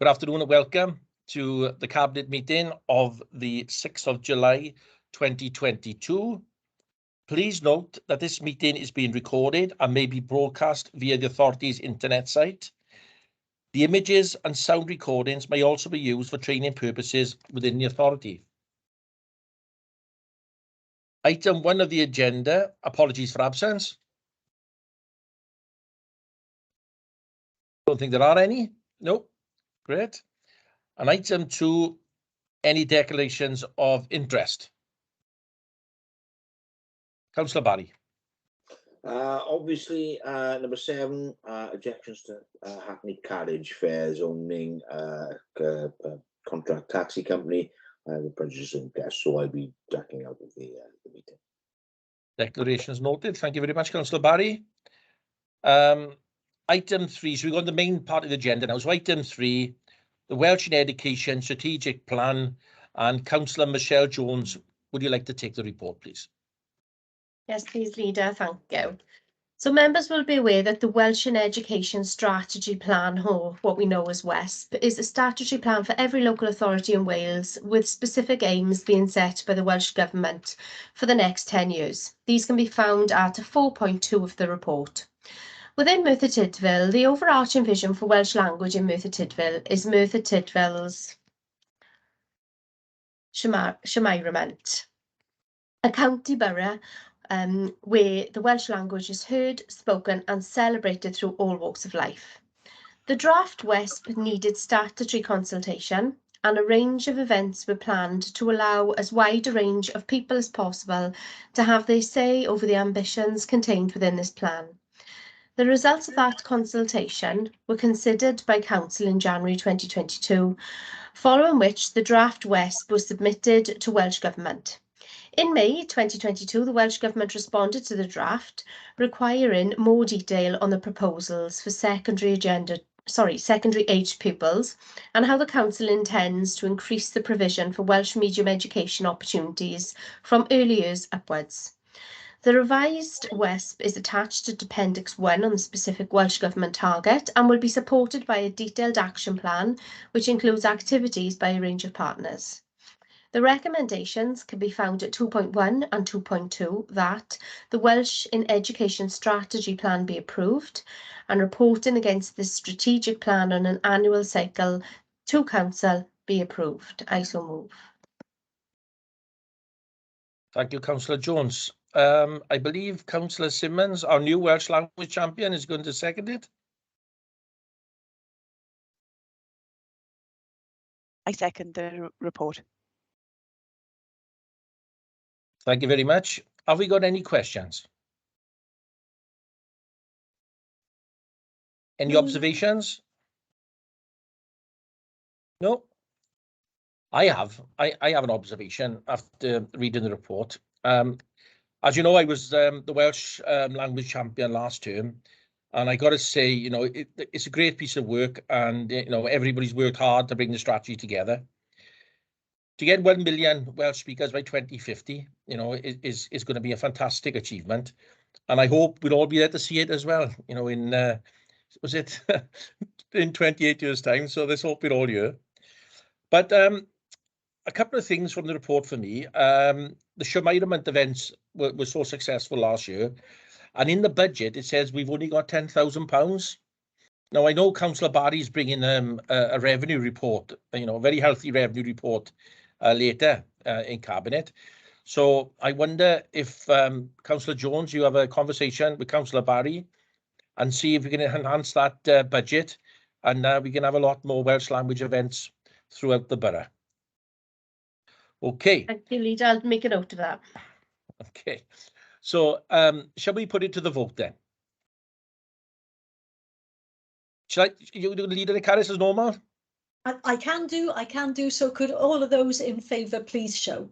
Good afternoon and welcome to the Cabinet meeting of the 6th of July 2022. Please note that this meeting is being recorded and may be broadcast via the authority's internet site. The images and sound recordings may also be used for training purposes within the authority. Item 1 of the agenda, apologies for absence. Don't think there are any. No. Great. And item 2, any declarations of interest? Councillor Barry. Obviously, number 7, objections to Hackney Carriage Fare Zoning Contract Taxi Company. The prejudice of guests, so I'll be backing out of the meeting. Declarations noted. Thank you very much, Councillor Barry. Item 3, so we've got the main part of the agenda now. So item 3, the Welsh in Education Strategic Plan, and Councillor Michelle Jones, would you like to take the report, please? Yes, please, Leader. Thank you. So members will be aware that the Welsh in Education Strategy Plan, or what we know as WESP, is a statutory plan for every local authority in Wales with specific aims being set by the Welsh Government for the next 10 years. These can be found at 4.2 of the report. Within Merthyr Tydfil, the overarching vision for Welsh language in Merthyr Tydfil is Merthyr Tydfil's Shemairament, a county borough where the Welsh language is heard, spoken and celebrated through all walks of life. The draft WESP needed statutory consultation, and a range of events were planned to allow as wide a range of people as possible to have their say over the ambitions contained within this plan. The results of that consultation were considered by Council in January 2022, following which the draft WESP was submitted to Welsh Government. In May 2022, the Welsh Government responded to the draft, requiring more detail on the proposals for secondary aged pupils and how the Council intends to increase the provision for Welsh medium education opportunities from early years upwards. The revised WESP is attached to Appendix 1 on the specific Welsh Government target and will be supported by a detailed action plan, which includes activities by a range of partners. The recommendations can be found at 2.1 and 2.2 that the Welsh in Education Strategy Plan be approved and reporting against this strategic plan on an annual cycle to Council be approved. I so move. Thank you, Councillor Jones. I believe Councillor Simmons, our new Welsh language champion, is going to second it. I second the report. Thank you very much. Have we got any questions? Any observations? No? I have an observation after reading the report. As you know, I was the Welsh language champion last term, and I got to say, you know, it's a great piece of work, and you know, everybody's worked hard to bring the strategy together. To get 1 million Welsh speakers by 2050, you know, is going to be a fantastic achievement, and I hope we'll all be there to see it as well. You know, in was it in 28 years' time? So let's hope we're all here. But a couple of things from the report for me. The Shemairament events were so successful last year, and in the budget it says we've only got £10,000. Now I know Councillor Barry's bringing a revenue report, you know, a very healthy revenue report later in Cabinet. So I wonder if Councillor Jones, you have a conversation with Councillor Barry and see if we can enhance that budget, and we can have a lot more Welsh language events throughout the borough. Okay. Thank you, Leader. I'll make a note of that. Okay. So shall we put it to the vote then? Shall you do the Leader of Caris as normal? I can do. So could all of those in favour please show?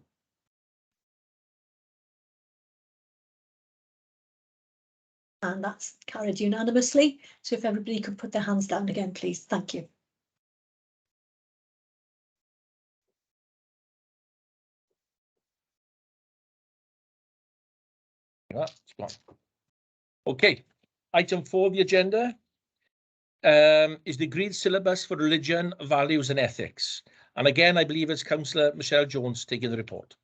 And that's carried unanimously. So if everybody could put their hands down again, please. Thank you. Okay, item 4 of the agenda, is the agreed syllabus for religion, values and ethics. And again, I believe it's Councillor Michelle Jones taking the report.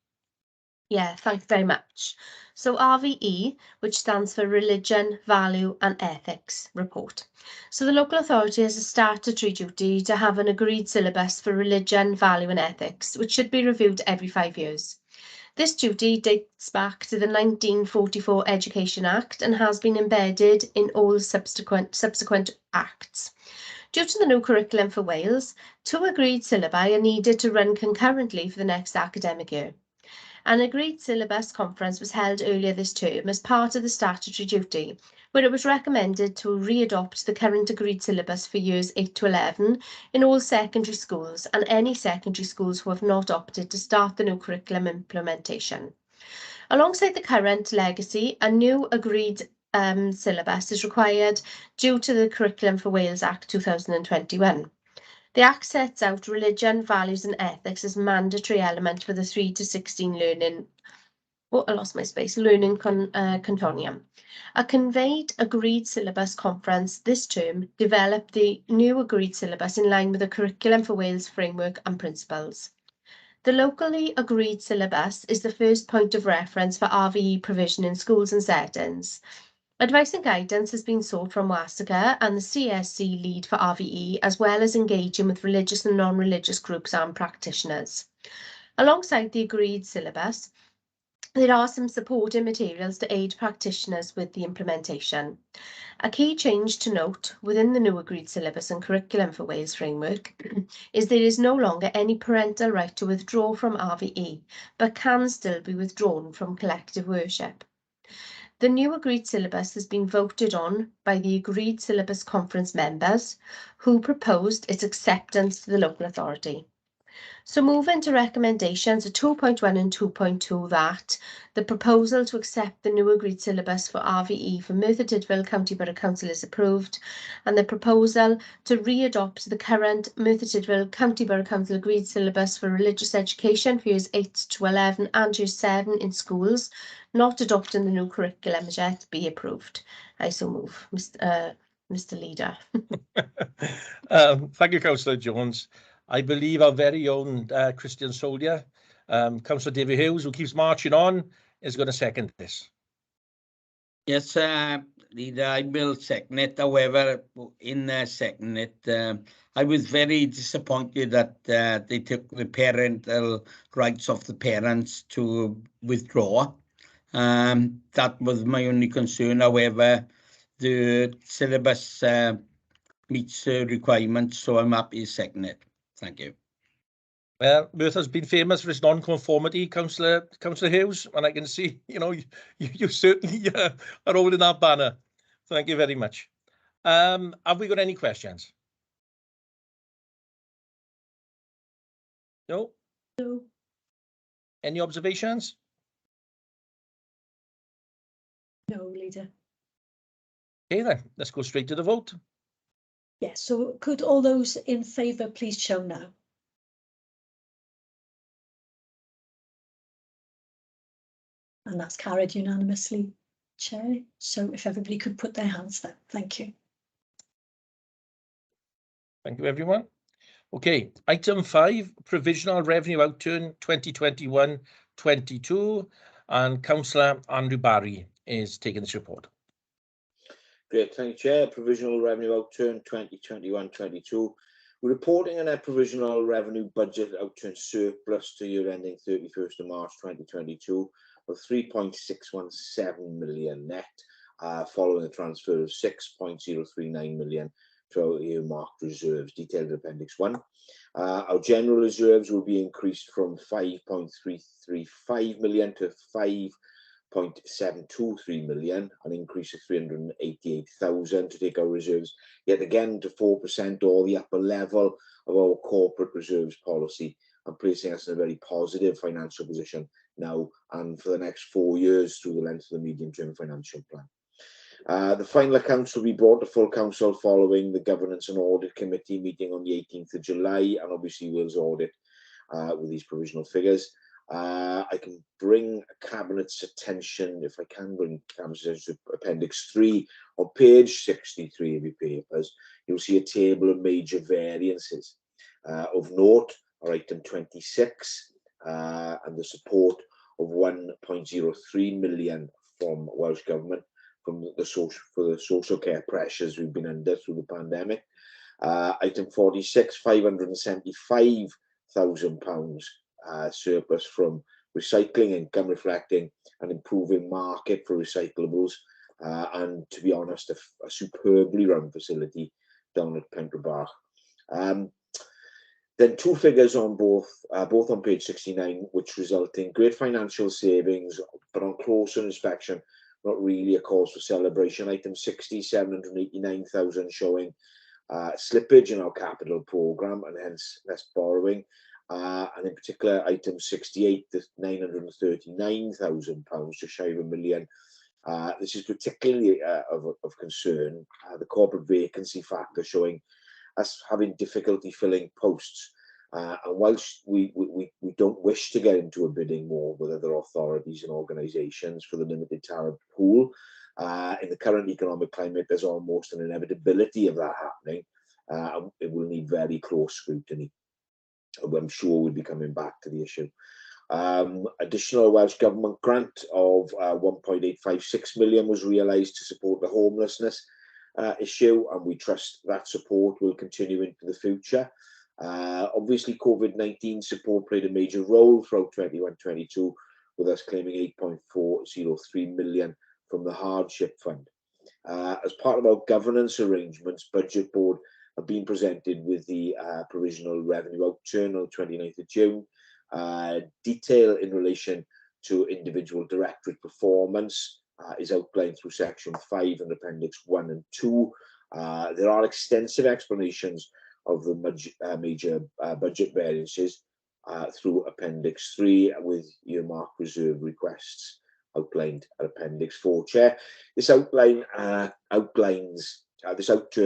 Yeah, thank you very much. So RVE, which stands for Religion, Value and Ethics report. So the local authority has a statutory duty to have an agreed syllabus for religion, value and ethics, which should be reviewed every 5 years. This duty dates back to the 1944 Education Act and has been embedded in all subsequent acts. Due to the new curriculum for Wales, 2 agreed syllabi are needed to run concurrently for the next academic year. An agreed syllabus conference was held earlier this term as part of the statutory duty, where it was recommended to re-adopt the current agreed syllabus for years 8 to 11 in all secondary schools and any secondary schools who have not opted to start the new curriculum implementation. Alongside the current legacy, a new agreed syllabus is required due to the Curriculum for Wales Act 2021. The Act sets out religion, values and ethics as mandatory element for the 3 to 16 learning, learning continuum. A conveyed agreed syllabus conference this term developed the new agreed syllabus in line with the Curriculum for Wales framework and principles. The locally agreed syllabus is the first point of reference for RVE provision in schools and settings. Advice and guidance has been sought from WASAGA and the CSC lead for RVE, as well as engaging with religious and non-religious groups and practitioners. Alongside the agreed syllabus, there are some supporting materials to aid practitioners with the implementation. A key change to note within the new agreed syllabus and curriculum for Wales framework is there is no longer any parental right to withdraw from RVE, but can still be withdrawn from collective worship. The new agreed syllabus has been voted on by the agreed syllabus conference members who proposed its acceptance to the local authority. So moving to recommendations, 2.1 and 2.2 that the proposal to accept the new agreed syllabus for RVE for Merthyr Tydfil County Borough Council is approved, and the proposal to re-adopt the current Merthyr Tydfil County Borough Council agreed syllabus for religious education for years 8 to 11 and year 7 in schools, not adopting the new curriculum as yet, be approved. I so move, Mr. Leader. Thank you, Councillor Jones. I believe our very own Christian soldier, Councillor David Hughes, who keeps marching on, is going to second this. Yes, Leader, I will second it. However, in second it, I was very disappointed that they took the parental rights of the parents to withdraw. That was my only concern. However, the syllabus meets the requirements, so I'm happy to second it. Thank you. Well, Merthyr's been famous for its non-conformity, Councillor Hughes, and I can see, you certainly are holding that banner. Thank you very much. Have we got any questions? No? No. Any observations? No, Leader. Okay then, let's go straight to the vote. Yes, so could all those in favour please show now? And that's carried unanimously, Chair. So if everybody could put their hands down, thank you. Thank you, everyone. Okay, item 5, provisional revenue outturn 2021-22, and Councillor Andrew Barry is taking this report. Great, thank you, Chair. Provisional revenue outturn 2021-22. We're reporting on a provisional revenue budget outturn surplus to year ending 31st of March 2022 of 3.617 million net, following the transfer of 6.039 million to our earmarked reserves, detailed in Appendix 1. Our general reserves will be increased from 5.335 million to 5.723 million, an increase of 388,000 to take our reserves yet again to 4% or the upper level of our corporate reserves policy, and placing us in a very positive financial position now and for the next 4 years through the length of the medium-term financial plan. The final accounts will be brought to full council following the Governance and Audit Committee meeting on the 18th of July, and obviously Wales Audit with these provisional figures. I can bring Cabinet's attention, if I can bring Cabinet's attention to Appendix 3 on page 63 of your papers. You'll see a table of major variances. Of note are item 26 and the support of 1.03 million from Welsh Government for the social care pressures we've been under through the pandemic. Item 46, £575,000 surplus from recycling income, reflecting an improving market for recyclables, and to be honest, a superbly run facility down at Pentrabach. Then two figures on both on page 69, which result in great financial savings, but on closer inspection, not really a cause for celebration. Item 60, 789,000, showing slippage in our capital programme and hence less borrowing. And in particular, item 68, the £939,000, just shy of £1 million. This is particularly of concern, the corporate vacancy factor showing us having difficulty filling posts. And whilst we don't wish to get into a bidding war with other authorities and organisations for the limited talent pool, in the current economic climate, there's almost an inevitability of that happening. It will need very close scrutiny. I'm sure we'll be coming back to the issue. Additional Welsh Government grant of 1.856 million was realised to support the homelessness issue, and we trust that support will continue into the future. Obviously, COVID-19 support played a major role throughout 21-22, with us claiming 8.403 million from the Hardship Fund. As part of our governance arrangements, Budget Board have been presented with the provisional revenue outturn on 29th of June. Detail in relation to individual directorate performance is outlined through section 5 and appendix 1 and 2. There are extensive explanations of the major budget variances through appendix 3 with earmarked reserve requests outlined at appendix 4. Chair, this outturn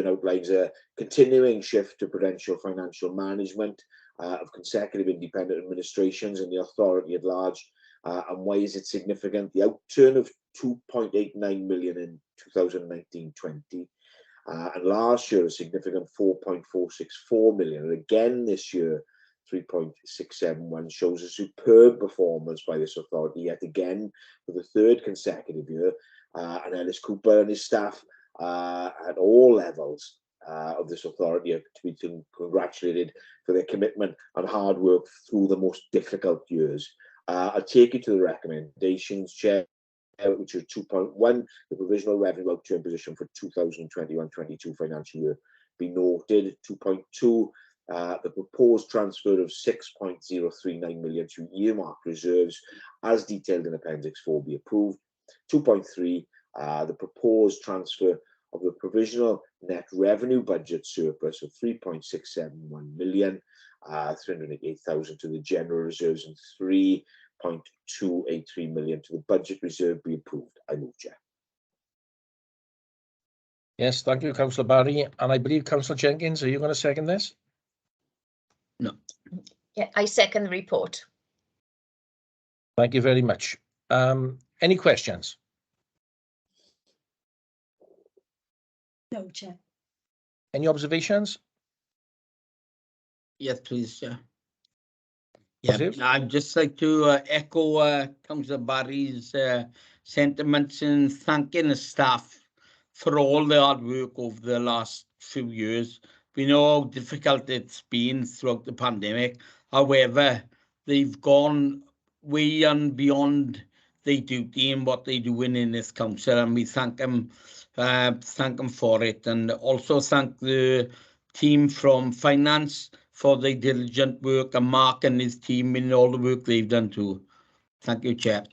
outlines a continuing shift to prudential financial management of consecutive independent administrations and the authority at large. And why is it significant? The outturn of 2.89 million in 2019-20 and last year a significant 4.464 million, and again this year 3.671 shows a superb performance by this authority yet again for the third consecutive year. And Ellis Cooper and his staff at all levels of this authority are to be congratulated for their commitment and hard work through the most difficult years. I'll take you to the recommendations, Chair, which are 2.1, the provisional revenue outturn position for 2021-22 financial year be noted. 2.2, the proposed transfer of 6.039 million to earmarked reserves as detailed in Appendix 4 be approved. 2.3, the proposed transfer of the provisional net revenue budget surplus of 3.671 million, 388,000 to the general reserves and 3.283 million to the budget reserve be approved. I move, Chair. Yes, thank you, Councillor Barry. And I believe Councillor Jenkins, are you going to second this? No. Yeah, I second the report. Thank you very much. Any questions? No, Chair. Any observations? Yes, please, Chair. Positive? Yeah, I'd just like to echo Councillor Barry's sentiments in thanking the staff for all the hard work over the last few years. We know how difficult it's been throughout the pandemic. However, they've gone way and beyond their duty and what they're doing in this council, and we thank them for it, and also thank the team from finance for their diligent work, and Mark and his team in all the work they've done too. Thank you, Chair.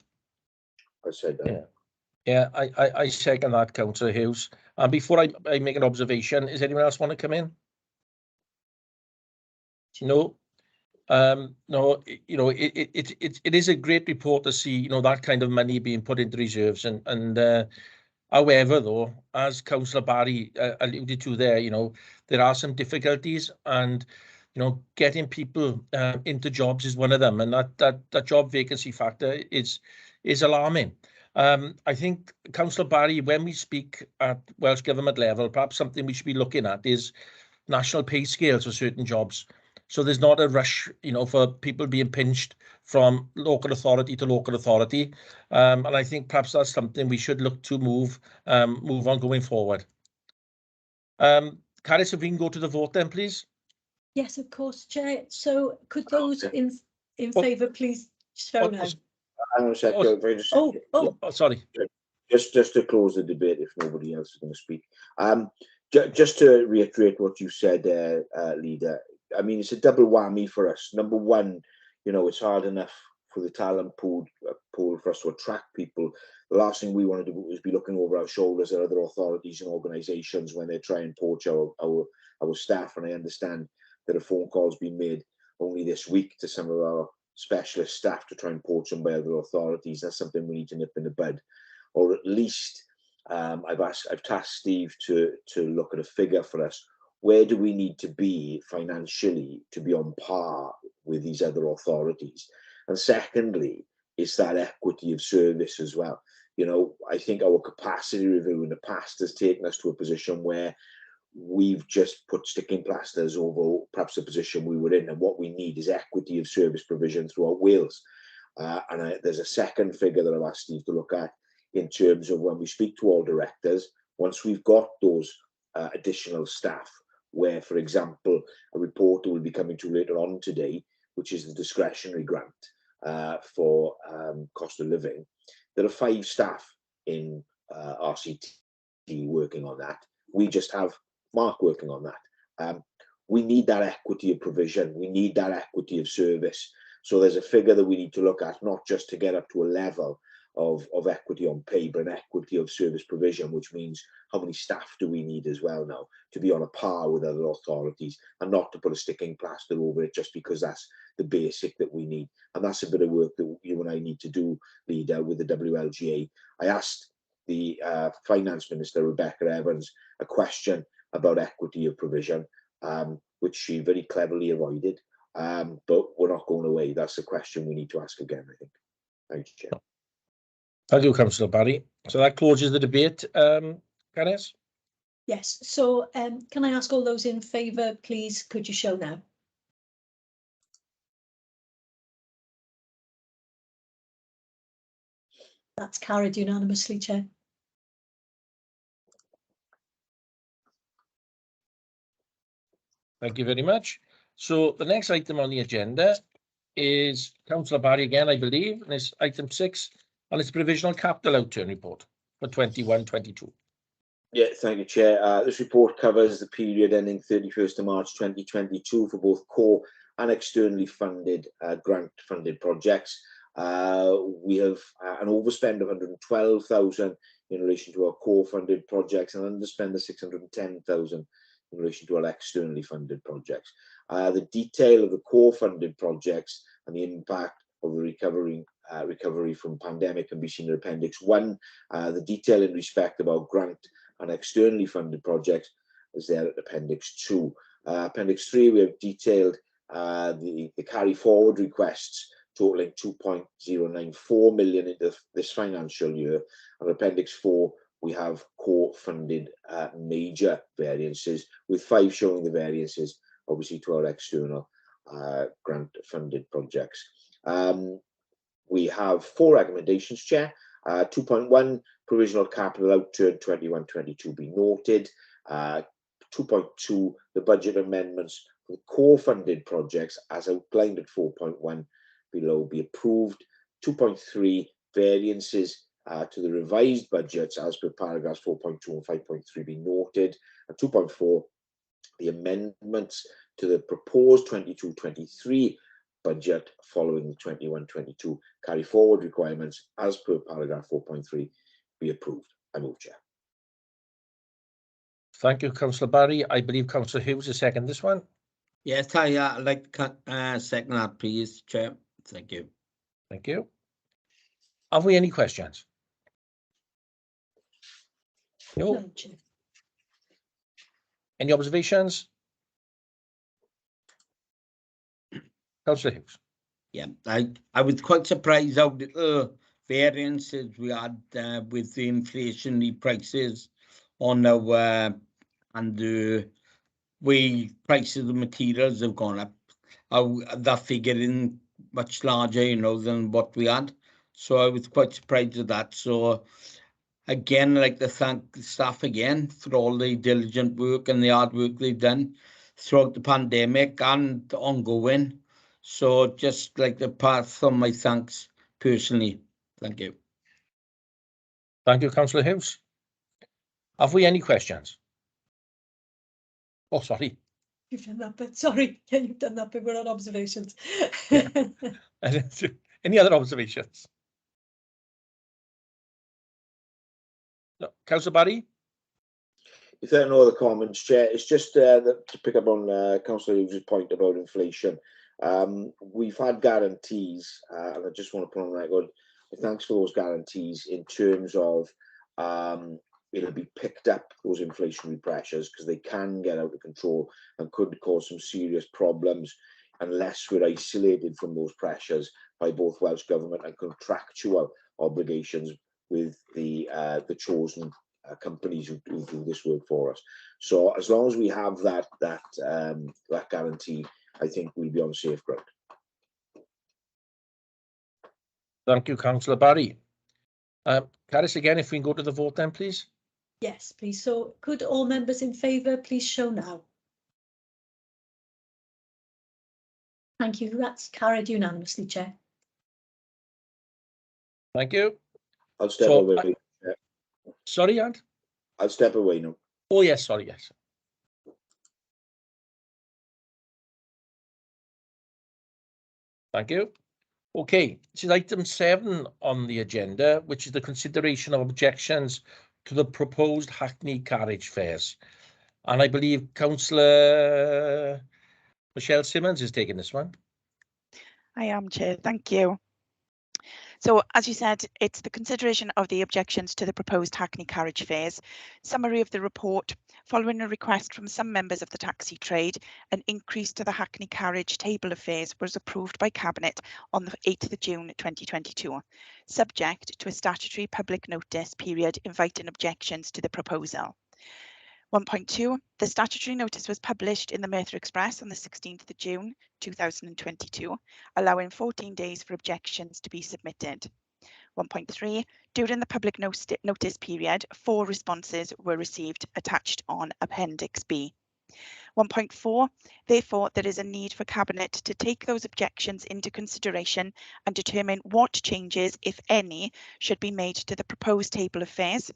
I said that. Yeah. Yeah, I second that, Councillor Hughes. And before I make an observation, does anyone else want to come in? No. No, you know, it is a great report to see, you know, that kind of money being put into reserves, and however, though, as Councillor Barry alluded to there, you know, there are some difficulties, and getting people into jobs is one of them, and that job vacancy factor is alarming. I think, Councillor Barry, when we speak at Welsh Government level, perhaps something we should be looking at is national pay scales for certain jobs. So there's not a rush, for people being pinched from local authority to local authority. And I think perhaps that's something we should look to move on going forward. Carys, if we can go to the vote then, please. Yes, of course, Chair. So could those in favour please show now? Hang on a second. Sorry. Just to close the debate, if nobody else is going to speak. Just to reiterate what you said, Leader. I mean, it's a double whammy for us. Number one, it's hard enough for the talent pool for us to attract people. The last thing we want to do is be looking over our shoulders at other authorities and organisations when they try and poach our staff. And I understand that a phone call's been made only this week to some of our specialist staff to try and poach them by other authorities. That's something we need to nip in the bud, or at least I've tasked Steve to look at a figure for us. Where do we need to be financially to be on par with these other authorities? And secondly, it's that equity of service as well. I think our capacity review in the past has taken us to a position where we've just put sticking plasters over perhaps the position we were in, and what we need is equity of service provision throughout Wales. There's a second figure that I've asked Steve to look at in terms of when we speak to all directors, once we've got those additional staff, where, for example, a report will be coming to later on today, which is the discretionary grant for cost of living. There are 5 staff in RCT working on that. We just have Mark working on that. We need that equity of provision. We need that equity of service. So there's a figure that we need to look at, not just to get up to a level of equity on pay, but an equity of service provision, which means how many staff do we need as well now to be on a par with other authorities, and not to put a sticking plaster over it just because that's the basic that we need. And that's a bit of work that you and I need to do, Leader, with the WLGA. I asked the Finance Minister, Rebecca Evans, a question about equity of provision, which she very cleverly avoided. But we're not going away. That's a question we need to ask again, I think. Thank you, Chair. Thank you, Councillor Barry. So that closes the debate. Carys? Yes. So can I ask all those in favour, please, could you show now? That's carried unanimously, Chair. Thank you very much. So the next item on the agenda is Councillor Barry again, I believe, and it's item 6, and it's provisional capital outturn report for 21-22. Yeah, thank you, Chair. This report covers the period ending 31st of March 2022 for both core and externally funded grant-funded projects. We have an overspend of 112,000 in relation to our core-funded projects, and underspend of 610,000 in relation to our externally funded projects. The detail of the core-funded projects and the impact of the recovery from pandemic can be seen in Appendix 1. The detail in respect of our grant and externally funded projects is there at Appendix 2. Appendix 3, we have detailed the carry forward requests totaling 2.094 million into this financial year. And Appendix 4, we have core funded major variances, with 5 showing the variances, obviously, to our external grant funded projects. We have 4 recommendations, Chair. 2.1, provisional capital outturn 21-22 be noted. 2.2, the budget amendments for the core funded projects as outlined at 4.1 below be approved. 2.3, variances to the revised budgets as per paragraphs 4.2 and 5.3 be noted. And 2.4, the amendments to the proposed 22-23 budget following the 21-22 carry forward requirements as per paragraph 4.3 be approved. I move, Chair. Thank you, Councillor Barry. I believe Councillor Hughes is second this one. Yes, I'd like to second that, please, Chair. Thank you. Thank you. Have we any questions? No. No, Chair. Any observations? Councillor Hughes. Yeah, I was quite surprised how little variances we had with the inflationary prices on our and the way prices of materials have gone up. That figure isn't much larger, you know, than what we had. So I was quite surprised at that. So again, I'd like to thank the staff again for all the diligent work and the hard work they've done throughout the pandemic and ongoing. So just like to pass on my thanks personally. Thank you. Thank you, Councillor Hughes. Have we any questions? Oh, sorry. You've done that bit, sorry. Yeah, you've done that bit, we're on observations. Yeah. Any other observations? No. Councillor Barry? If there are no other comments, Chair, it's just to pick up on Councillor Hughes' point about inflation. We've had guarantees, and I just want to put on record, thanks for those guarantees in terms of it'll be picked up, those inflationary pressures, because they can get out of control and could cause some serious problems unless we're isolated from those pressures by both Welsh Government and contractual obligations with the chosen companies who do this work for us. So as long as we have that guarantee, I think we'll be on safe ground. Thank you, Councillor Barry. Caris, again, if we can go to the vote then, please. Yes, please. So could all members in favour please show now? Thank you. That's carried unanimously, Chair. Thank you. I'll step away, please. Sorry, Ant? I'll step away now. Oh, yes, sorry, yes. Thank you. Okay, this is item 7 on the agenda, which is the consideration of objections to the proposed Hackney carriage fares. And I believe Councillor Michelle Simmons is taking this one. I am, Chair. Thank you. So, as you said, it's the consideration of the objections to the proposed Hackney carriage fares. Summary of the report. Following a request from some members of the taxi trade, an increase to the Hackney carriage table of fares was approved by Cabinet on the 8th of June 2022, subject to a statutory public notice period inviting objections to the proposal. 1.2. The statutory notice was published in the Merthyr Express on the 16th of June 2022, allowing 14 days for objections to be submitted. 1.3. During the public notice period, 4 responses were received attached on Appendix B. 1.4. Therefore, there is a need for Cabinet to take those objections into consideration and determine what changes, if any, should be made to the proposed table of fares.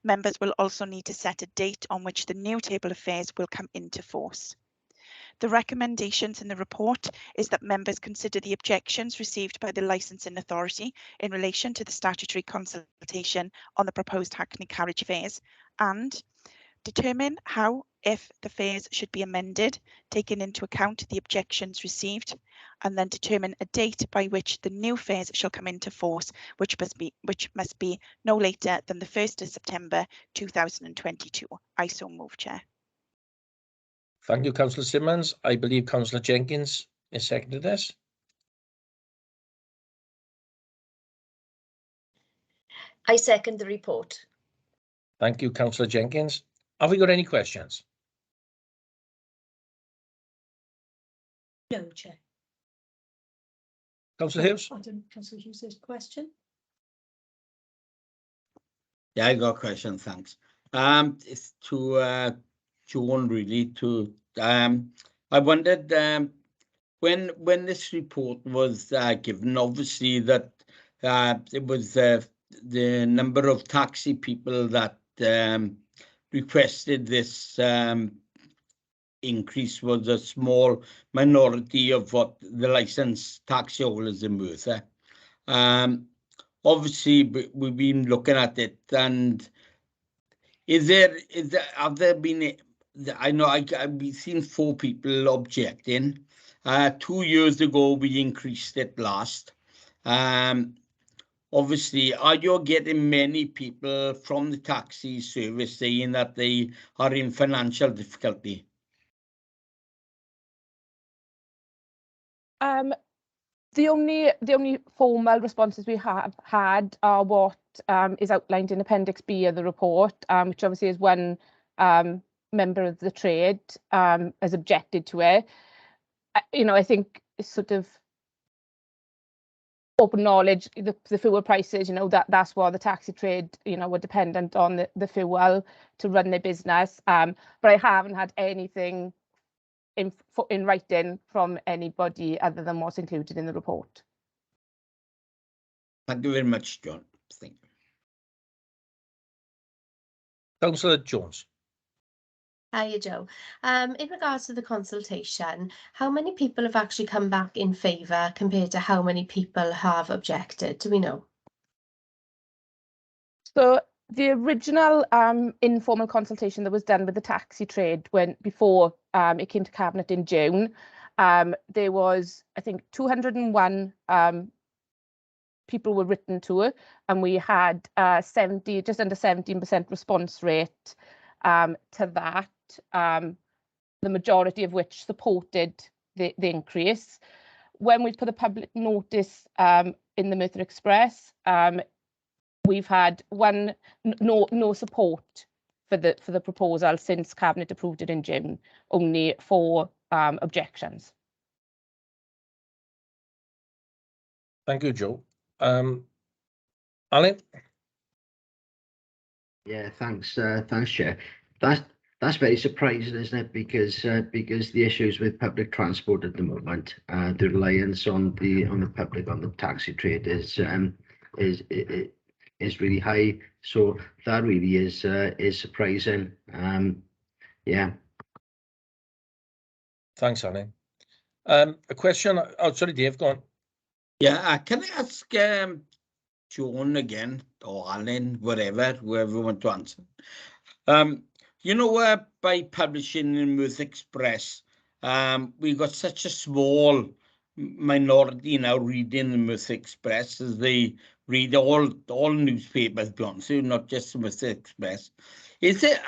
Members will also need to set a date on which the new table of fares will come into force. The recommendations in the report is that members consider the objections received by the licensing authority in relation to the statutory consultation on the proposed Hackney carriage fares and determine how, if the fares should be amended, taking into account the objections received, and then determine a date by which the new fares shall come into force, which must be no later than the 1st of September 2022. I so move, Chair. Thank you, Councillor Simmons. I believe Councillor Jenkins is seconded this. I second the report. Thank you, Councillor Jenkins. Have we got any questions? No, Chair. Councillor Hughes? Councillor Hughes' question. Yeah, I got a question, thanks. It's to Joan, really. I wondered when this report was given, obviously that it was the number of taxi people that requested this increase was a small minority of what the licensed taxi holders in Merthyr. Obviously, we've been looking at it, and have there been? I know we've seen 4 people objecting. 2 years ago, we increased it last. Obviously, are you getting many people from the taxi service saying that they are in financial difficulty? The only formal responses we have had are what is outlined in Appendix B of the report, which obviously is one member of the trade has objected to it. I think it's sort of open knowledge, the fuel prices, that's what the taxi trade, were dependent on the fuel to run their business. But I haven't had anything in writing from anybody other than what's included in the report. Thank you very much, John. Thank you. Councillor Jones. Hiya, Joe. In regards to the consultation, how many people have actually come back in favour compared to how many people have objected? Do we know? So the original informal consultation that was done with the taxi trade before it came to Cabinet in June, there was, I think, 201 people were written to it, and we had just under 17% response rate to that. The majority of which supported the increase. When we put a public notice in the Merthyr Express, we've had no support for the proposal since Cabinet approved it in June, only 4 objections. Thank you, Joe. Alan? Yeah, thanks, Chair. That's very surprising, isn't it? Because the issues with public transport at the moment, the reliance on the public on the taxi trade is really high. So that really is surprising. Yeah. Thanks, Alan. A question. Oh, sorry, Dave. Go on. Yeah, can I ask John again, or Alan, whoever want to answer? By publishing in Merthyr Express, we got such a small minority now reading the Merthyr Express, as they read all newspapers, so not just the Merthyr Express. Is it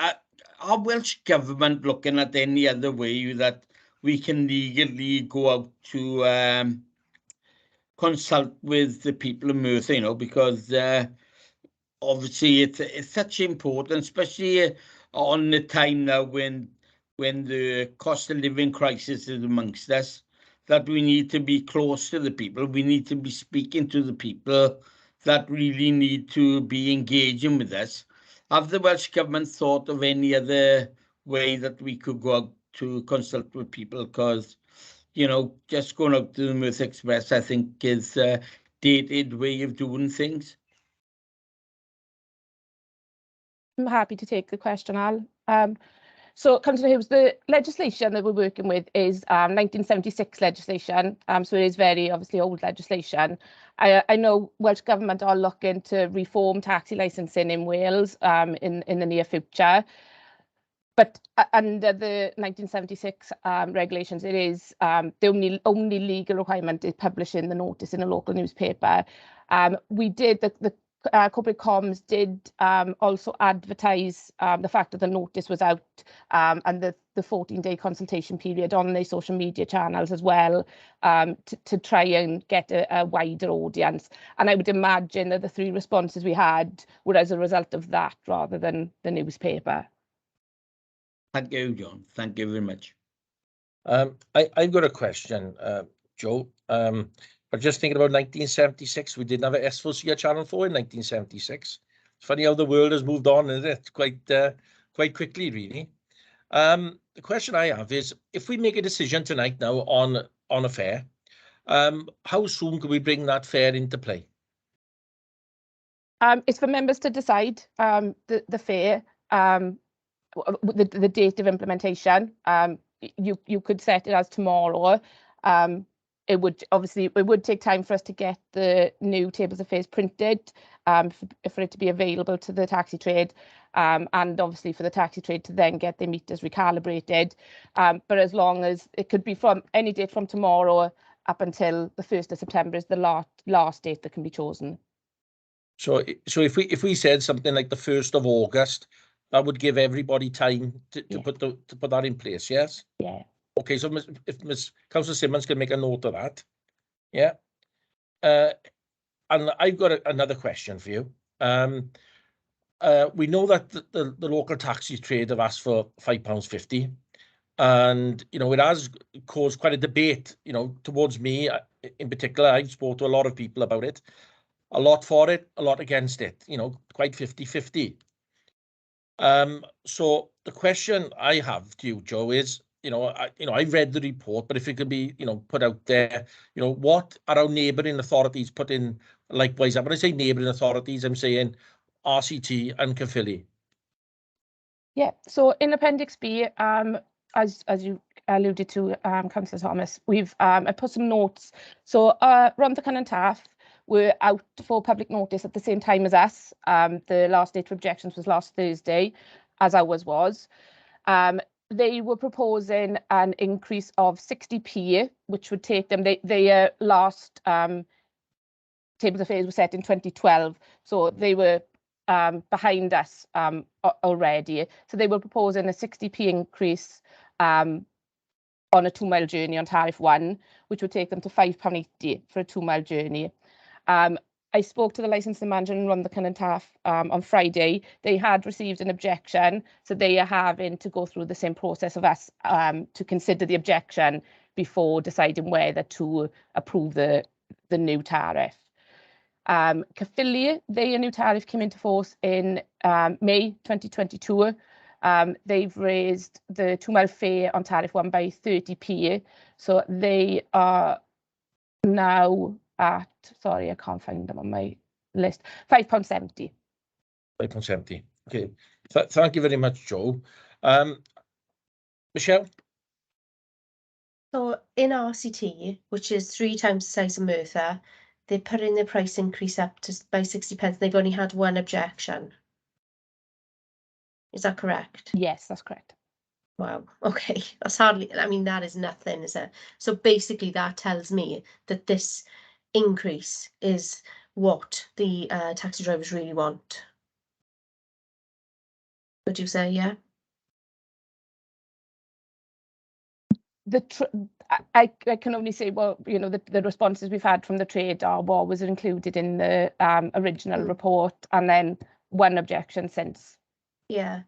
our Welsh Government looking at any other way that we can legally go out to consult with the people of Merthyr, because obviously it's such important, especially on the time now when the cost of living crisis is amongst us, that we need to be close to the people. We need to be speaking to the people that really need to be engaging with us. Have the Welsh Government thought of any other way that we could go out to consult with people? Because, just going out to the Merthyr Express, I think, is a dated way of doing things. I'm happy to take the question, Al. So, Councillor Hughes, the legislation that we're working with is 1976 legislation, so it is very obviously old legislation. I know Welsh Government are looking to reform taxi licensing in Wales in the near future, but under the 1976 regulations, it is the only legal requirement is publishing the notice in a local newspaper. We did the Corporate Comms did also advertise the fact that the notice was out and the 14-day consultation period on their social media channels as well, to try and get a wider audience. And I would imagine that the 3 responses we had were as a result of that rather than the newspaper. Thank you, John. Thank you very much. I've got a question, Joe. But just thinking about 1976, we didn't have an S4C or Channel 4 in 1976. It's funny how the world has moved on, isn't it? Quite quickly, really. The question I have is, if we make a decision tonight now on a fare, how soon can we bring that fare into play? It's for members to decide the fare, the date of implementation. You could set it as tomorrow. It would take time for us to get the new tables of fares printed, for it to be available to the taxi trade, and obviously for the taxi trade to then get their meters recalibrated. But as long as it could be from any date from tomorrow up until the 1st of September is the last date that can be chosen. So if we said something like the 1st of August, that would give everybody time to put that in place, yes? Yeah. Okay, so if Ms. Councillor Simmons can make a note of that. Yeah. And I've got another question for you. We know that the local taxi trade have asked for £5.50. And, you know, it has caused quite a debate, you know, towards me in particular. I've spoke to a lot of people about it. A lot for it, a lot against it, you know, quite 50-50. So the question I have to you, Joe, is, I've read the report, but if it could be, put out there, what are our neighbouring authorities put in likewise? When I say neighbouring authorities, I'm saying RCT and Caerphilly. Yeah, so in Appendix B, as you alluded to, Councillor Thomas, I put some notes. So Rhondda and Taff were out for public notice at the same time as us. The last date for objections was last Thursday, as ours was. They were proposing an increase of 60p, which would take them, their last tables of fares were set in 2012, so they were behind us already. So they were proposing a 60p increase on a 2-mile journey on Tariff 1, which would take them to £5.80 for a 2-mile journey. I spoke to the licensing manager in Rhondda and Taff on Friday. They had received an objection, so they are having to go through the same process of us to consider the objection before deciding whether to approve the new tariff. Caerphilly, their new tariff came into force in May 2022. They've raised the 2-mile fare on Tariff 1 by 30p, so they are now at, sorry, I can't find them on my list, £5.70. £5.70. Okay, thank you very much, Joe. Michelle? So in RCT, which is 3 times the size of Merthyr, they're putting the price increase up by 60p. They've only had one objection. Is that correct? Yes, that's correct. Wow, okay, that's hardly, I mean, that is nothing, is it? So basically that tells me that this increase is what the taxi drivers really want. Would you say, yeah? I can only say, well, the responses we've had from the trade are what was included in the original report, and then one objection since. Yeah.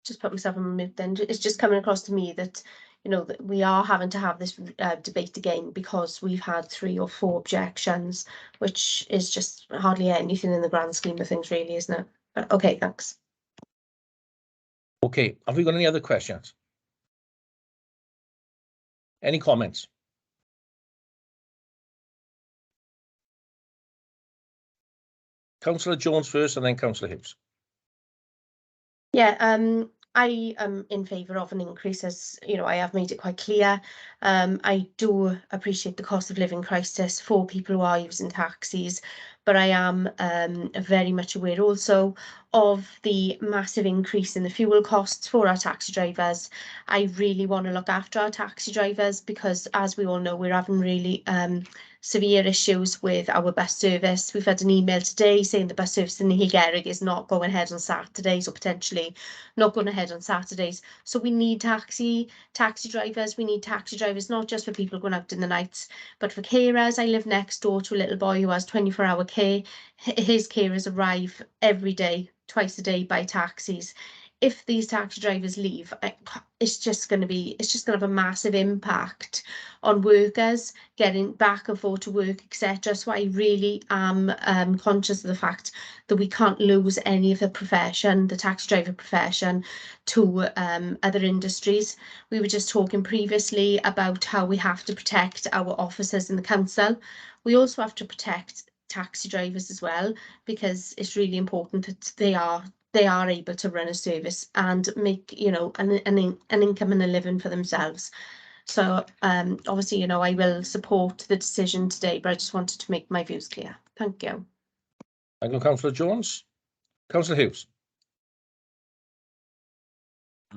Just put myself on mute then. It's just coming across to me that, that we are having to have this debate again because we've had 3 or 4 objections, which is just hardly anything in the grand scheme of things, really, isn't it? But okay, thanks. Okay, have we got any other questions? Any comments? Councillor Jones first and then Councillor Hughes. Yeah, I am in favour of an increase, as I have made it quite clear. I do appreciate the cost of living crisis for people who are using taxis, but I am very much aware also of the massive increase in the fuel costs for our taxi drivers. I really want to look after our taxi drivers because, as we all know, we're having really severe issues with our bus service. We've had an email today saying the bus service in Nhŷ Gerrig is not going ahead on Saturdays, or potentially not going ahead on Saturdays. So we need taxi drivers. We need taxi drivers not just for people going out in the nights, but for carers. I live next door to a little boy who has 24-hour care. His carers arrive every day, twice a day, by taxis. If these taxi drivers leave, it's just going to have a massive impact on workers getting back and forth to work, etc. So I really am conscious of the fact that we can't lose any of the profession, the taxi driver profession, to other industries. We were just talking previously about how we have to protect our officers in the council. We also have to protect taxi drivers as well, because it's really important that they are able to run a service and make an income and a living for themselves. So obviously I will support the decision today, but I just wanted to make my views clear. Thank you. Thank you, Councillor Jones. Councillor Hughes.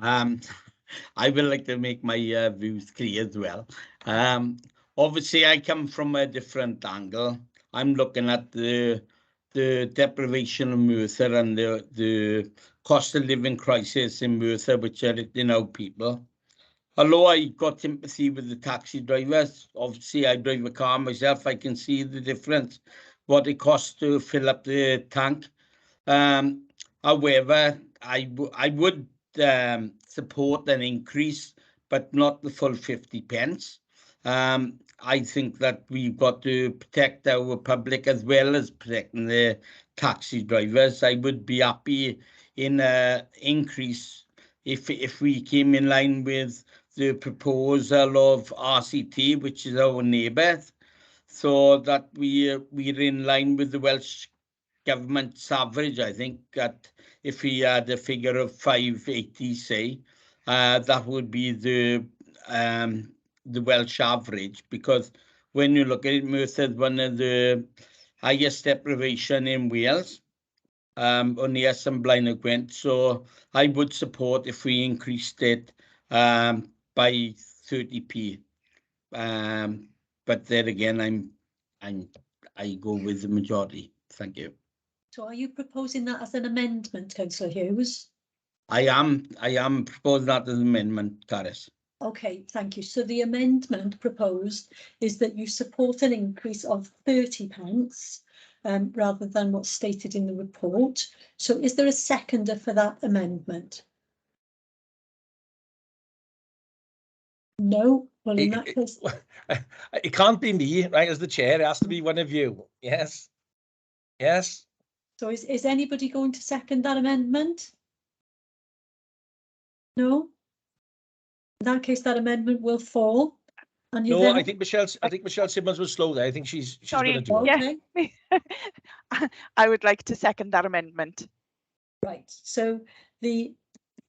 I would like to make my views clear as well. Obviously I come from a different angle. I'm looking at the deprivation of Merthyr and the cost of living crisis in Merthyr, which are hitting out people. Although I got sympathy with the taxi drivers, obviously I drive a car myself, I can see the difference, what it costs to fill up the tank. However, I would support an increase, but not the full 50 pence. I think that we've got to protect our public as well as protecting the taxi drivers. I would be happy in an increase if we came in line with the proposal of RCT, which is our neighbour, so that we're in line with the Welsh Government's average. I think that if we had a figure of 580, say, that would be the Welsh average, because when you look at it, Merthyr is one of the highest deprivation in Wales. Only has some blind Gwent, so I would support if we increased it by 30p. But there again, I go with the majority. Thank you. So are you proposing that as an amendment, Councillor Hughes? I am proposing that as an amendment, Caris. Okay, thank you. So the amendment proposed is that you support an increase of 30 pence rather than what's stated in the report. So is there a seconder for that amendment? No. Well, in that case, it can't be me, right? As the chair, it has to be one of you. Yes. Yes. so is anybody going to second that amendment? No. In that case, that amendment will fall. And you No, then... I think Michelle Simmons was slow there. I think she's Sorry, going to do it. Okay. I would like to second that amendment. Right. So the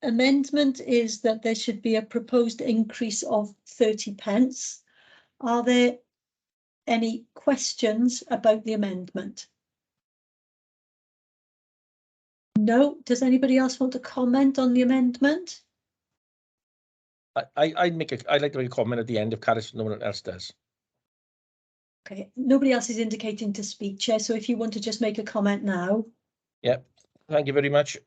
amendment is that there should be a proposed increase of 30 pence. Are there any questions about the amendment? No. Does anybody else want to comment on the amendment? I'd like to make a comment at the end if Caris, no one else does. Okay, nobody else is indicating to speak, Chair, so if you want to just make a comment now. Yeah, thank you very much.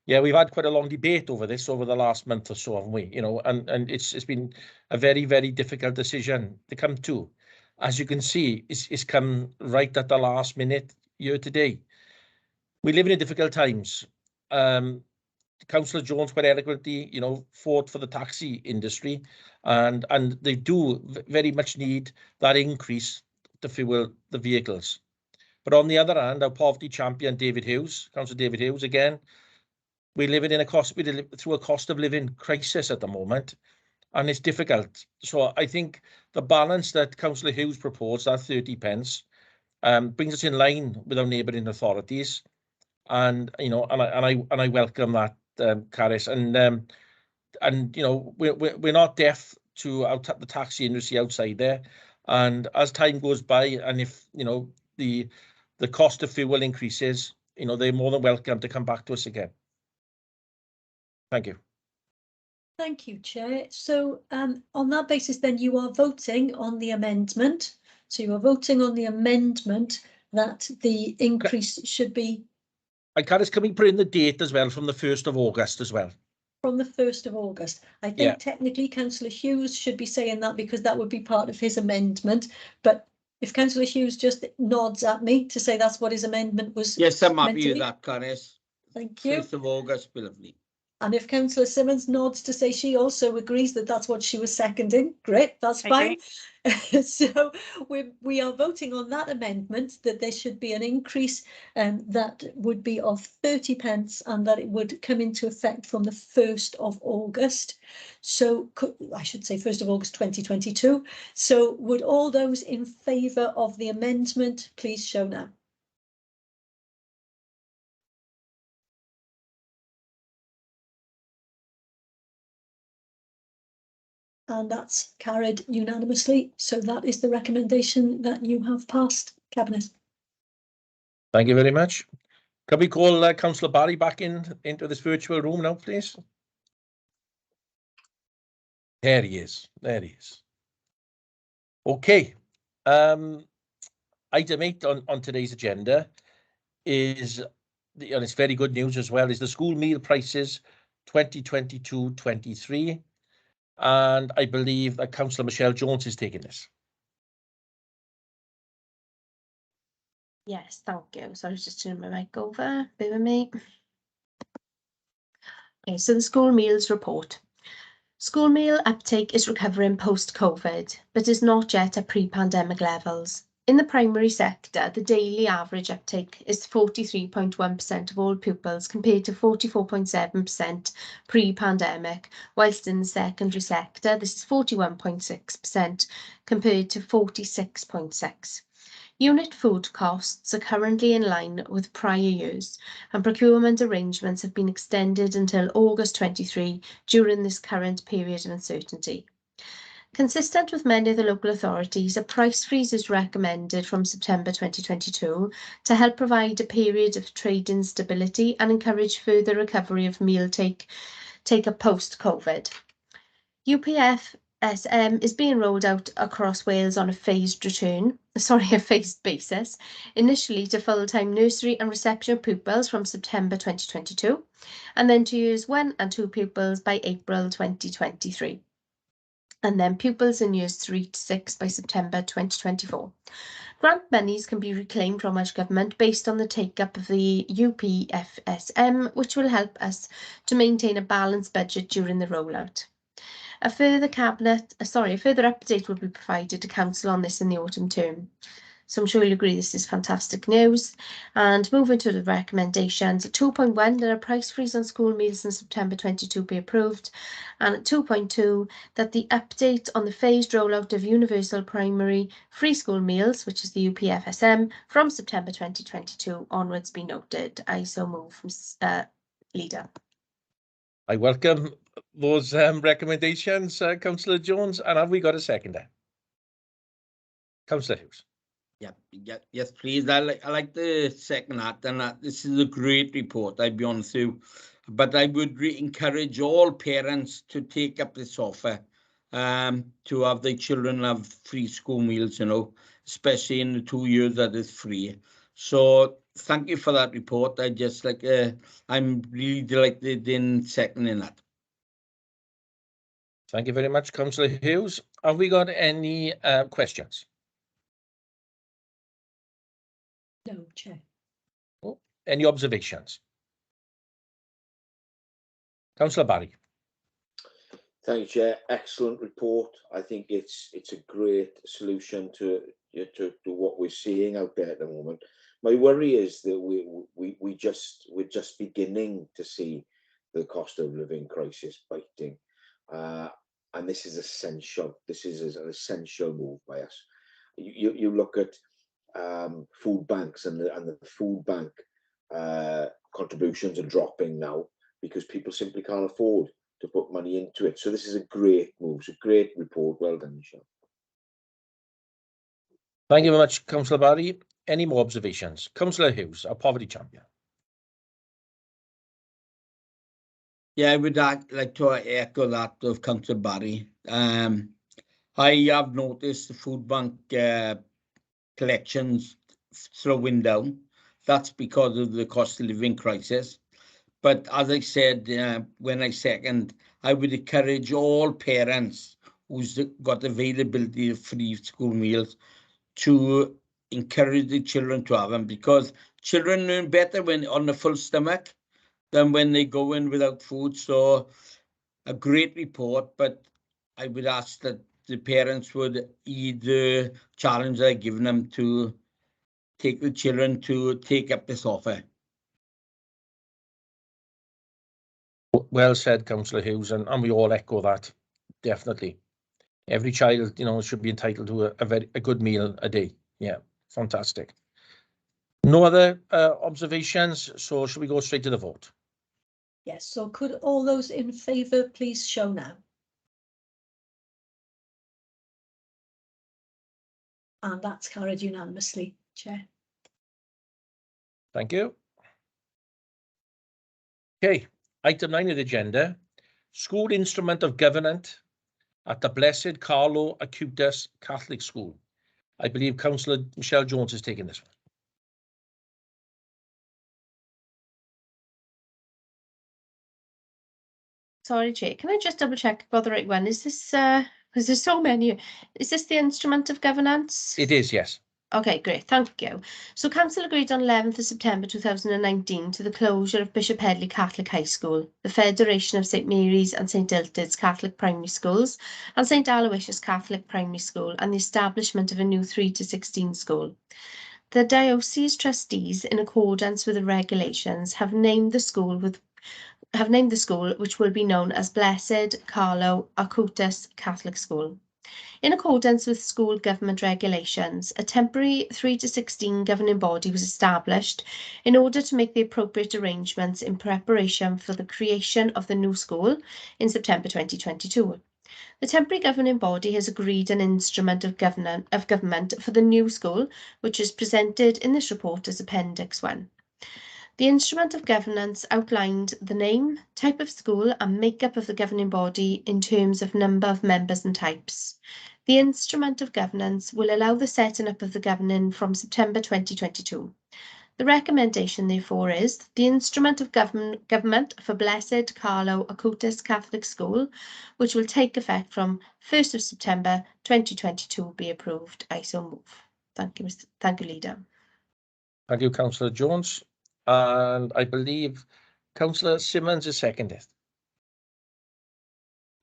Yeah, we've had quite a long debate over this over the last month or so, haven't we? You know, and it's been a very, very difficult decision to come to. As you can see, it's come right at the last minute here today. We live in difficult times. Councillor Jones quite eloquently, you know, fought for the taxi industry, and they do very much need that increase to fuel the vehicles. But on the other hand, our poverty champion David Hughes, Councillor David Hughes, again, we're living through a cost of living crisis at the moment, and it's difficult. So I think the balance that Councillor Hughes proposed, that 30 pence, brings us in line with our neighbouring authorities, and you know, and I welcome that, Caris, and you know, we're not deaf to the taxi industry outside there, and as time goes by, and if you know the cost of fuel increases, you know, they're more than welcome to come back to us again. Thank you. Thank you, Chair. So on that basis, then you are voting on the amendment. So you are voting on the amendment that the increase should be. And Caris, can we put in the date as well from the 1st of August as well? From the 1st of August. I think technically Councillor Hughes should be saying that because that would be part of his amendment. But if Councillor Hughes just nods at me to say that's what his amendment was. Yes, I'm happy with that, Caris. Thank you. 1st of August, be lovely. And if Councillor Simmons nods to say she also agrees that that's what she was seconding, great, that's fine. So we are voting on that amendment, that there should be an increase that would be of 30 pence and that it would come into effect from the 1st of August. So I should say 1st of August 2022. So would all those in favour of the amendment please show now? And that's carried unanimously. So that is the recommendation that you have passed, Cabinet. Thank you very much. Can we call Councillor Barry back into this virtual room now, please? There he is. There he is. Okay. Item 8 on today's agenda is and it's very good news as well, is the school meal prices 2022-23. And I believe that Councillor Michelle Jones is taking this. Yes, thank you. So I was just turning my mic over. Bear with me. Okay, so the school meals report. School meal uptake is recovering post-COVID, but is not yet at pre-pandemic levels. In the primary sector, the daily average uptake is 43.1% of all pupils compared to 44.7% pre-pandemic, whilst in the secondary sector, this is 41.6% compared to 46.6%. Unit food costs are currently in line with prior years, and procurement arrangements have been extended until August 23 during this current period of uncertainty. Consistent with many of the local authorities, a price freeze is recommended from September 2022 to help provide a period of trading stability and encourage further recovery of meal take-up post-COVID. UPFSM is being rolled out across Wales on a phased basis, initially to full-time nursery and reception pupils from September 2022, and then to years 1 and 2 pupils by April 2023. And then pupils in years 3 to 6 by September 2024. Grant monies can be reclaimed from Welsh Government based on the take-up of the UPFSM, which will help us to maintain a balanced budget during the rollout. A further update will be provided to Council on this in the autumn term. So I'm sure you'll agree this is fantastic news. And moving to the recommendations, at 2.1, that a price freeze on school meals in September 22 be approved. And at 2.2, that the update on the phased rollout of universal primary free school meals, which is the UPFSM, from September 2022 onwards be noted. I so move from Leader. I welcome those recommendations, Councillor Jones. And have we got a seconder? Councillor Hughes. Yes, please. I like the second that, and this is a great report, I'll be honest with you. But I would encourage all parents to take up this offer, to have their children have free school meals, especially in the 2 years that is free. So thank you for that report. I'm really delighted in seconding that. Thank you very much, Councillor Hughes. Have we got any questions? No, Chair. Oh, any observations? Councillor Barry. Thank you, Chair. Excellent report. I think it's a great solution to what we're seeing out there at the moment. My worry is that we're just beginning to see the cost of living crisis biting, and this is essential. This is an essential move by us. You look at food banks, and the food bank contributions are dropping now because people simply can't afford to put money into it. So this is a great move. It's a great report. Well done, Michelle. Thank you very much, Councillor Barry. Any more observations? Councillor Hughes, our poverty champion. Yeah, I would like to echo that of Councillor Barry. I have noticed the food bank collections slowing down. That's because of the cost of living crisis. But as I said, when I second, I would encourage all parents who's got availability of free school meals to encourage the children to have them, because children learn better when on a full stomach than when they go in without food. So a great report, but I would ask that the parents would heed the challenge I've given them to take the children to take up this offer. Well said, Councillor Hughes, and we all echo that. Definitely, every child, should be entitled to a good meal a day. Yeah, fantastic. No other observations, so should we go straight to the vote? Yes, so could all those in favour please show now? And that's carried unanimously, Chair. Thank you. Okay, item 9 of the agenda, school instrument of government at the Blessed Carlo Acutis Catholic School. I believe Councillor Michelle Jones is taking this one. Sorry, Chair, can I just double check I've got the right one? Is this, because there's so many, is this the instrument of governance? It is, yes. Okay, great, thank you. So Council agreed on 11th of September 2019 to the closure of Bishop Headley Catholic High School, the Federation of St Mary's and St Illtyd's Catholic Primary Schools and St Aloysius Catholic Primary School, and the establishment of a new 3 to 16 school. The Diocese trustees, in accordance with the regulations, have named the school which will be known as Blessed Carlo Acutis Catholic School. In accordance with school government regulations, a temporary 3 to 16 governing body was established in order to make the appropriate arrangements in preparation for the creation of the new school in September 2022. The temporary governing body has agreed an instrument of government for the new school, which is presented in this report as Appendix 1. The instrument of governance outlined the name, type of school and makeup of the governing body in terms of number of members and types. The instrument of governance will allow the setting up of the governing from September 2022. The recommendation, therefore, is the instrument of government for Blessed Carlo Acutis Catholic School, which will take effect from 1st of September 2022, be approved. I so move. Thank you, Leader. Thank you, Councillor Jones. And I believe Councillor Simmons is seconded.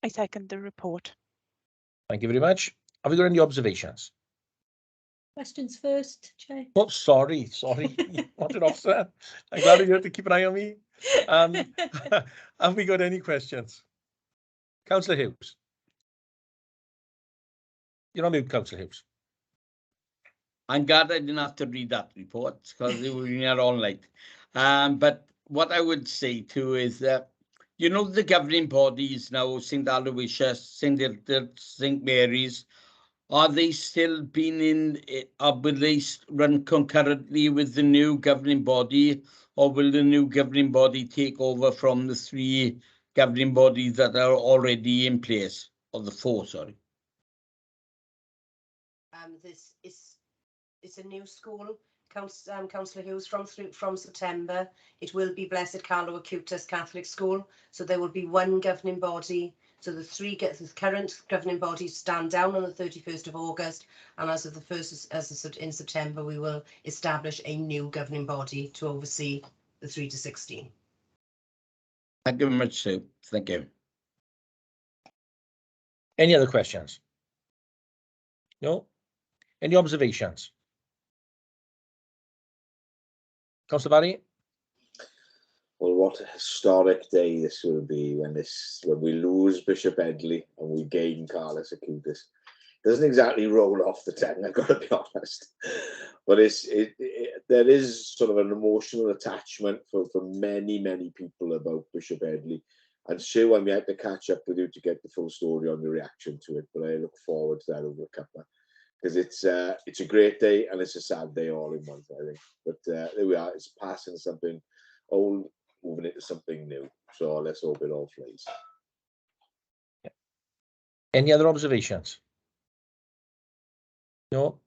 I second the report. Thank you very much. Have we got any observations? Questions first, Chair. Oh, sorry. What an officer. I'm glad you have to keep an eye on me. Have we got any questions? Councillor Hughes. You're on mute, Councillor Hughes. I'm glad I didn't have to read that report because it would be here all night. But what I would say too is that, you know, the governing bodies now, St Aloysius, St Illtyd, St Mary's, are they still being in, will they run concurrently with the new governing body, or will the new governing body take over from the 3 governing bodies that are already in place, or the 4, sorry? It's a new school, Councillor Hughes, from September. It will be Blessed Carlo Acutis Catholic School, so there will be 1 governing body. So the current governing bodies stand down on the 31st of August, and as of the 1st in September, we will establish a new governing body to oversee the 3 to 16. Thank you very much, Sue. Thank you. Any other questions? No? Any observations? Councillor Barry? Well, what a historic day this will be when we lose Bishop Headley and we gain Carlos Acutis. Doesn't exactly roll off the tongue, I've got to be honest. But there is sort of an emotional attachment for many people about Bishop Headley. And Sue, I'm yet to catch up with you to get the full story on your reaction to it, but I look forward to that over a cuppa, because it's a great day and it's a sad day all in one, I think. But there we are, it's passing something old, moving into something new. So let's hope it all flies. Any other observations? No,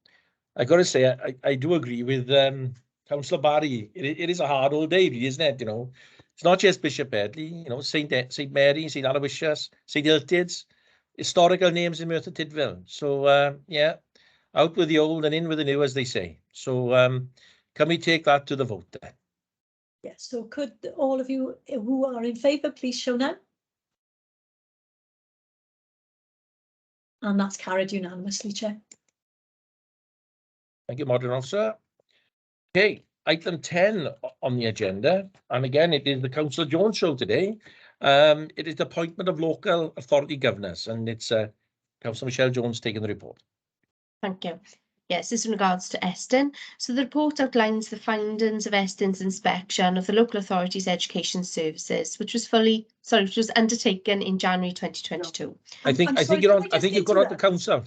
I got to say, I do agree with Councillor Barry. It is a hard old day, isn't it? You know, it's not just Bishop Headley. You know, St Mary, St Aloysius, St Illtyd's, historical names in Merthyr Tydfil. So yeah, out with the old and in with the new, as they say. So can we take that to the vote then? Yes, so could all of you who are in favour please show now? And that's carried unanimously, Chair. Thank you, Moderator Officer. Okay, item 10 on the agenda, and again, it is the Councillor Jones show today. It is the appointment of local authority governors, and it's Councillor Michelle Jones taking the report. Thank you. Yes, this in regards to Eston. So the report outlines the findings of Eston's inspection of the local authority's education services, which was undertaken in January 2022. I think you've got on the council.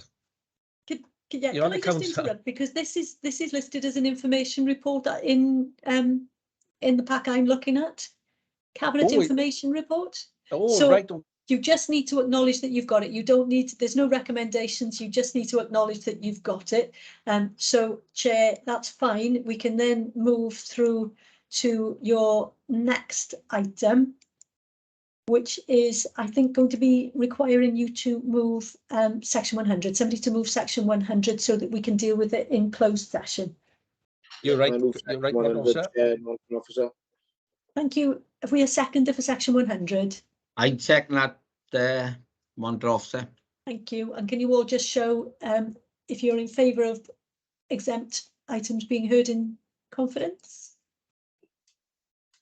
Can I just interrupt, because this is listed as an information report in the pack I'm looking at, cabinet information report. Oh, so right. You just need to acknowledge that you've got it. You don't need to, there's no recommendations. You just need to acknowledge that you've got it. So Chair, that's fine. We can then move through to your next item, which is, I think, going to be requiring you to move section 100, somebody to move section 100 so that we can deal with it in closed session. You're right. I move You're right, section 100, Officer. Chair, Mountain Officer. Thank you. Have we a seconder for section 100? I'd second that, Mountain Officer. Thank you. And can you all just show if you're in favour of exempt items being heard in confidence?